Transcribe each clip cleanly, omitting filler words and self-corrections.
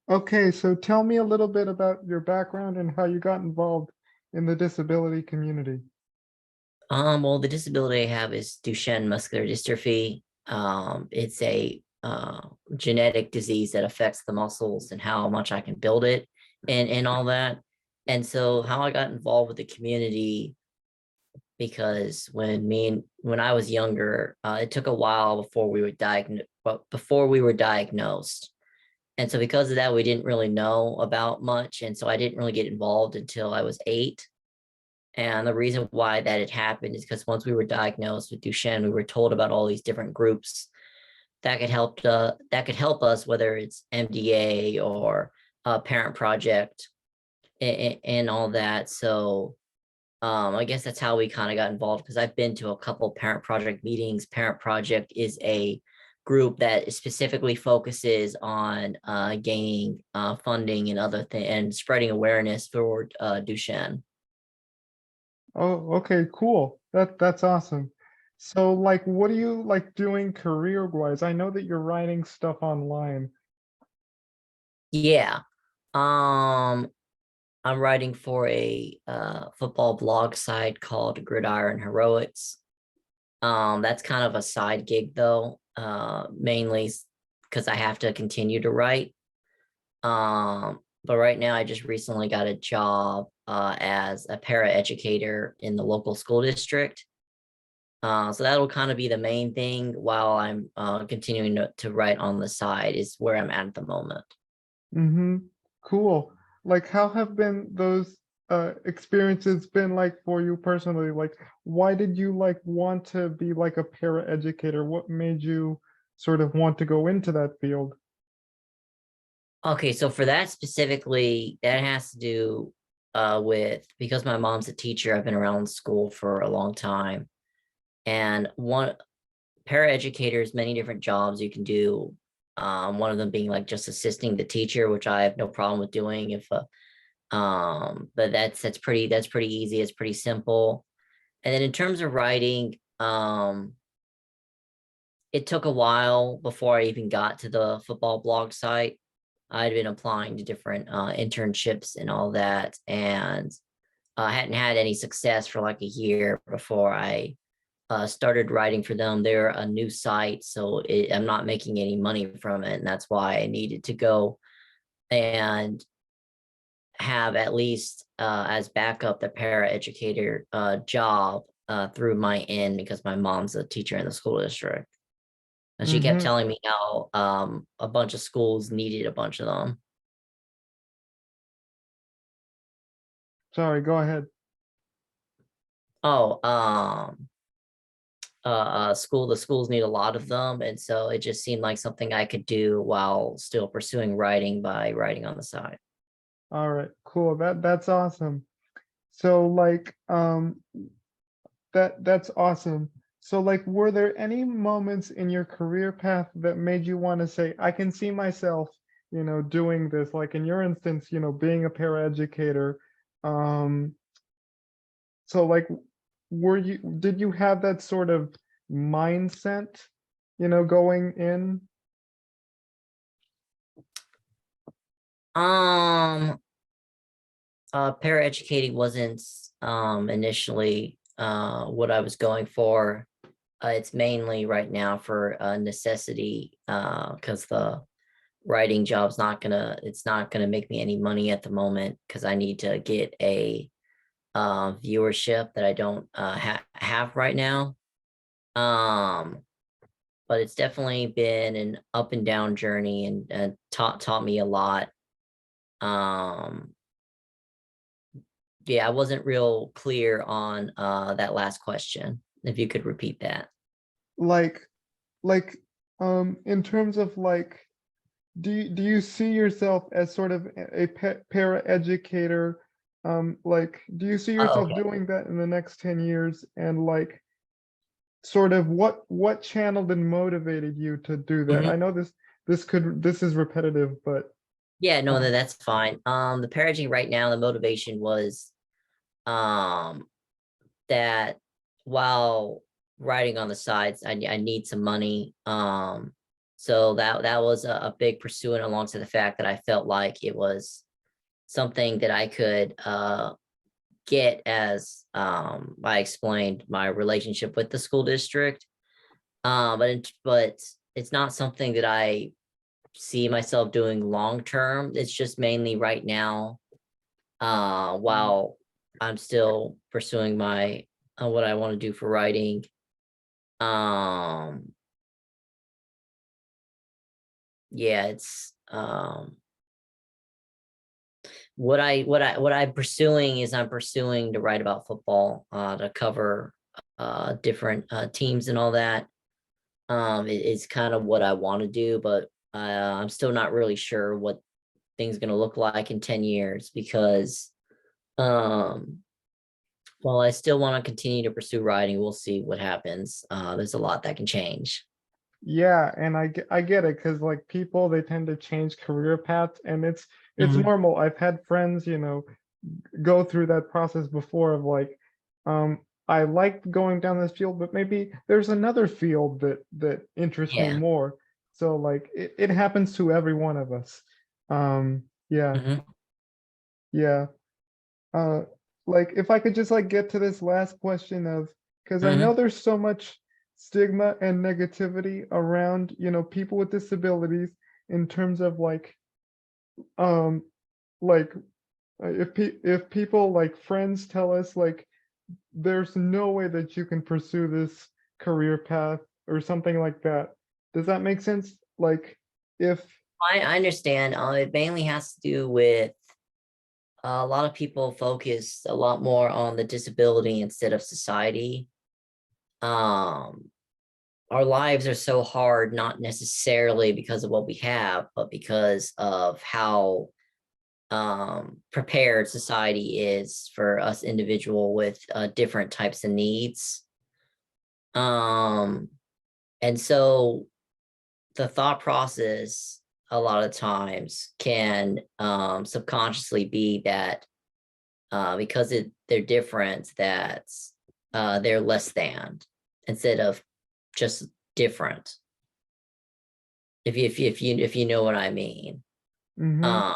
Okay, so tell me a little bit about your background and how you got involved in the disability community. Well, the disability I have is Duchenne muscular dystrophy. It's a genetic disease that affects the muscles and how much I can build it and all that. And so how I got involved with the community because when I was younger, it took a while before we were diagnosed. And so because of that, we didn't really know about much. And so I didn't really get involved until I was 8. And the reason why that had happened is because once we were diagnosed with Duchenne, we were told about all these different groups that could help us, whether it's MDA or Parent Project and all that. So I guess that's how we kind of got involved because I've been to a couple Parent Project meetings. Parent Project is a group that specifically focuses on gaining funding and other things and spreading awareness for Duchenne. Oh, okay, cool. That's awesome. So like what are you like doing career-wise? I know that you're writing stuff online. Yeah. Um, I'm writing for a football blog site called Gridiron Heroics. That's kind of a side gig though, mainly because I have to continue to write. But right now I just recently got a job as a paraeducator in the local school district. So that'll kind of be the main thing while I'm continuing to write on the side is where I'm at the moment. Mm-hmm. Cool. Like how have been those experiences been like for you personally? Like why did you like want to be like a para-educator? What made you sort of want to go into that field? Okay, so for that specifically, that has to do with because my mom's a teacher, I've been around school for a long time. And one paraeducators, many different jobs you can do. One of them being like just assisting the teacher, which I have no problem with doing if but that's pretty easy, it's pretty simple. And then in terms of writing, it took a while before I even got to the football blog site. I'd been applying to different internships and all that, and I hadn't had any success for like a year before I started writing for them. They're a new site, so I'm not making any money from it, and that's why I needed to go and have at least as backup the paraeducator job through my end because my mom's a teacher in the school district. And she kept Mm-hmm. telling me how a bunch of schools needed a bunch of them. Sorry, go ahead. Oh, the schools need a lot of them. And so it just seemed like something I could do while still pursuing writing by writing on the side. All right, cool. That's awesome. So like that's awesome. So like were there any moments in your career path that made you want to say, I can see myself, doing this? Like in your instance, being a paraeducator. Um, so like did you have that sort of mindset, going in? Um, Paraeducating wasn't initially what I was going for. It's mainly right now for necessity because the writing job's it's not gonna make me any money at the moment because I need to get a viewership that I don't have right now. Um, but it's definitely been an up and down journey and taught me a lot. Um, yeah, I wasn't real clear on that last question. If you could repeat that. Like like in terms of like do you see yourself as sort of a para-educator? Like, do you see Oh, yourself okay. doing that in the next 10 years? And like, sort of what channeled and motivated you to do that? Mhm. I know this is repetitive, but Yeah, no, uh, that's fine. The parenting right now, the motivation was um that while writing on the sides, I need some money. So that was a big pursuit, alongside the fact that I felt like it was something that I could get, as I explained my relationship with the school district. But it's not something that I see myself doing long term. It's just mainly right now, while I'm still pursuing my what I want to do for writing. Um, yeah, it's what I'm pursuing is, I'm pursuing to write about football, to cover different teams and all that. It's kind of what I want to do, but I'm still not really sure what things going to look like in 10 years, because um while I still want to continue to pursue writing, we'll see what happens. There's a lot that can change. Yeah, and I get it, because like people, they tend to change career paths, and it's Mhm. normal. I've had friends, go through that process before of like, I like going down this field, but maybe there's another field that interests me Yeah. more. So like it happens to every one of us. Yeah, Hmm. yeah. Uh, like if I could just like get to this last question of, because I know Hmm. there's so much stigma and negativity around, people with disabilities in terms of um, like if people like friends tell us like there's no way that you can pursue this career path or something like that. Does that make sense? Like if I understand. It mainly has to do with a lot of people focus a lot more on the disability instead of society. Um, our lives are so hard, not necessarily because of what we have, but because of how prepared society is for us individual with different types of needs. Um, and so the thought process a lot of times can subconsciously be that because they're different, that they're less than, instead of just different. If you know what I mean. mhm. Uh,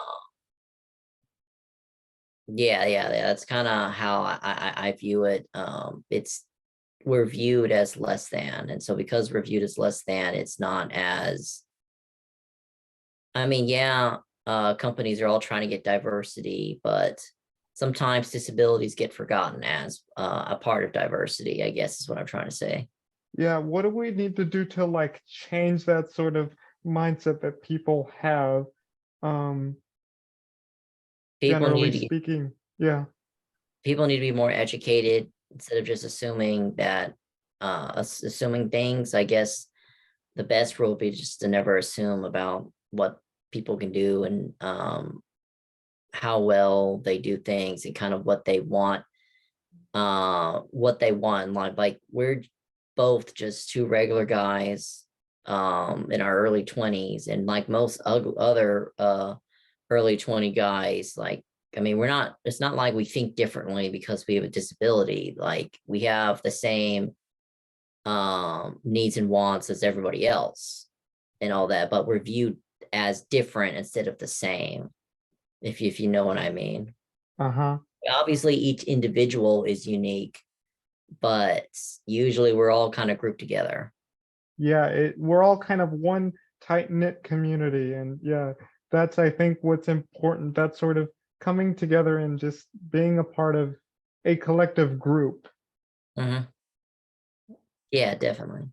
yeah, that's kind of how I view it. It's We're viewed as less than, and so because we're viewed as less than, it's not as, I mean, yeah, companies are all trying to get diversity, but sometimes disabilities get forgotten as a part of diversity, I guess is what I'm trying to say. Yeah, what do we need to do to like change that sort of mindset that people have, um, People generally need to speaking? Yeah. people need to be more educated, instead of just assuming that assuming things. I guess the best rule would be just to never assume about what people can do, and how well they do things, and kind of what they want. Like we're both just two regular guys in our early 20s, and like most other early 20 guys, like, I mean, it's not like we think differently because we have a disability. Like, we have the same needs and wants as everybody else and all that, but we're viewed as different instead of the same, if you know what I mean. Uh-huh. Obviously each individual is unique, but usually we're all kind of grouped together. Yeah, we're all kind of one tight-knit community, and yeah, that's I think what's important. That sort of coming together and just being a part of a collective group. Hmm. Yeah, definitely.